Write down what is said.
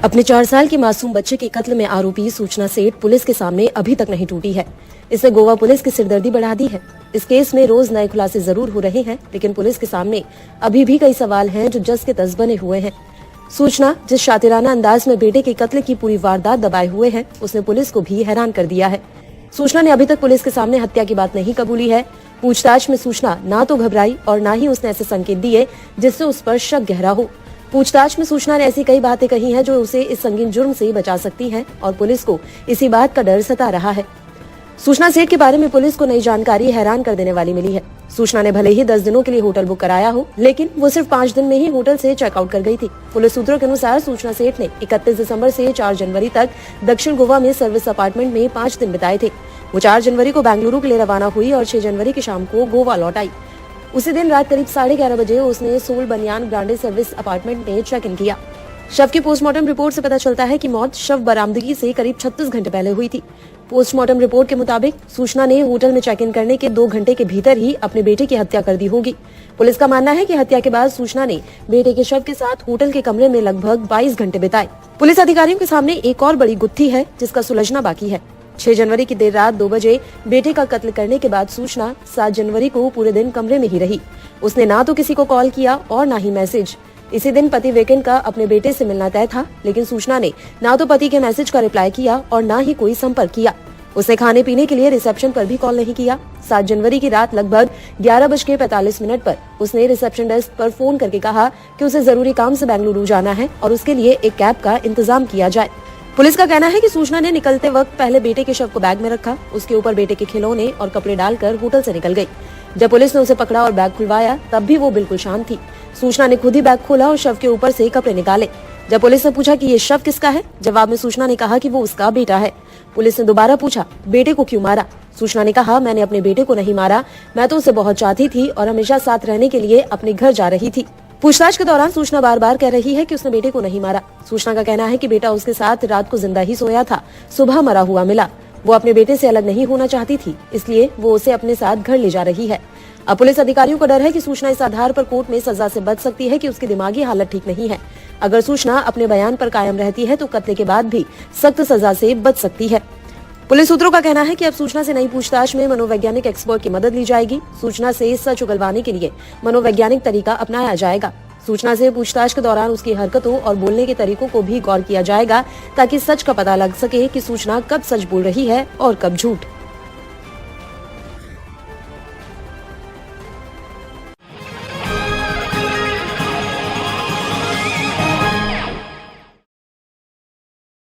अपने 4 साल के मासूम बच्चे के कत्ल में आरोपी सूचना सेठ पुलिस के सामने अभी तक नहीं टूटी है। इससे गोवा पुलिस की सिरदर्दी बढ़ा दी है। इस केस में रोज नए खुलासे जरूर हो रहे हैं, लेकिन पुलिस के सामने अभी भी कई सवाल हैं जो जस के तस बने हुए हैं। सूचना जिस शातिराना अंदाज में बेटे के कत्ल की पूरी वारदात दबाए हुए है, उसने पुलिस को भी हैरान कर दिया है। सूचना ने अभी तक पुलिस के सामने हत्या की बात नहीं कबूली है। पूछताछ में सूचना ना तो घबराई और ना ही उसने ऐसे संकेत दिए जिससे उस पर शक गहरा हो। पूछताछ में सूचना ने ऐसी कई बातें कही हैं जो उसे इस संगीन जुर्म से बचा सकती हैं और पुलिस को इसी बात का डर सता रहा है। सूचना सेठ के बारे में पुलिस को नई जानकारी हैरान कर देने वाली मिली है। सूचना ने भले ही 10 दिनों के लिए होटल बुक कराया हो, लेकिन वो सिर्फ 5 दिन में ही होटल से चेकआउट कर गई थी। पुलिस सूत्रों के अनुसार सूचना सेठ ने 31 दिसंबर से 4 जनवरी तक दक्षिण गोवा में सर्विस अपार्टमेंट में 5 दिन बिताए थे। वो 4 जनवरी को बेंगलुरु के लिए रवाना हुई और 6 जनवरी की शाम को गोवा लौट आई। उसी दिन रात करीब 11:30 बजे उसने सोल बनियान ग्रांडे सर्विस अपार्टमेंट में चेक इन किया। शव की पोस्टमार्टम रिपोर्ट से पता चलता है कि मौत शव बरामदगी से करीब 36 घंटे पहले हुई थी। पोस्टमार्टम रिपोर्ट के मुताबिक सूचना ने होटल में चेक इन करने के 2 घंटे के भीतर ही अपने बेटे की हत्या कर दी होगी। पुलिस का मानना है कि हत्या के बाद सूचना ने बेटे के शव के साथ होटल के कमरे में लगभग 22 घंटे बिताए। पुलिस अधिकारियों के सामने एक और बड़ी गुत्थी है जिसका सुलझना बाकी है। 6 जनवरी की देर रात 2 बजे बेटे का कत्ल करने के बाद सूचना 7 जनवरी को पूरे दिन कमरे में ही रही। उसने ना तो किसी को कॉल किया और ना ही मैसेज। इसी दिन पति वीकेंड का अपने बेटे से मिलना तय था, लेकिन सूचना ने ना तो पति के मैसेज का रिप्लाई किया और ना ही कोई संपर्क किया। उसने खाने पीने के लिए रिसेप्शन पर भी कॉल नहीं किया। 7 जनवरी की रात लगभग 11:45 पर उसने रिसेप्शन डेस्क पर फोन करके कहा कि उसे जरूरी काम से बेंगलुरु जाना है और उसके लिए एक कैब का इंतजाम किया जाए। पुलिस का कहना है कि सूचना ने निकलते वक्त पहले बेटे के शव को बैग में रखा, उसके ऊपर बेटे के खिलौने और कपड़े डालकर होटल से निकल गई। जब पुलिस ने उसे पकड़ा और बैग खुलवाया तब भी वो बिल्कुल शांत थी। सूचना ने खुद ही बैग खोला और शव के ऊपर से कपड़े निकाले। जब पुलिस ने पूछा कि ये शव किसका है, जवाब में सूचना ने कहा कि वो उसका बेटा है। पुलिस ने दोबारा पूछा, बेटे को क्यों मारा? सूचना ने कहा, मैंने अपने बेटे को नहीं मारा, मैं तो उसे बहुत चाहती थी और हमेशा साथ रहने के लिए अपने घर जा रही थी। पूछताछ के दौरान सूचना बार बार कह रही है कि उसने बेटे को नहीं मारा। सूचना का कहना है कि बेटा उसके साथ रात को जिंदा ही सोया था, सुबह मरा हुआ मिला। वो अपने बेटे से अलग नहीं होना चाहती थी, इसलिए वो उसे अपने साथ घर ले जा रही है। अब पुलिस अधिकारियों को डर है कि सूचना इस आधार पर कोर्ट में सजा से बच सकती है कि उसकी दिमागी हालत ठीक नहीं है। अगर सूचना अपने बयान पर कायम रहती है तो कत्ल के बाद भी सख्त सजा से बच सकती है। पुलिस सूत्रों का कहना है कि अब सूचना से नई पूछताछ में मनोवैज्ञानिक एक्सपर्ट की मदद ली जाएगी। सूचना से सच उगलवाने के लिए मनोवैज्ञानिक तरीका अपनाया जाएगा। सूचना से पूछताछ के दौरान उसकी हरकतों और बोलने के तरीकों को भी गौर किया जाएगा ताकि सच का पता लग सके कि सूचना कब सच बोल रही है और कब झूठ।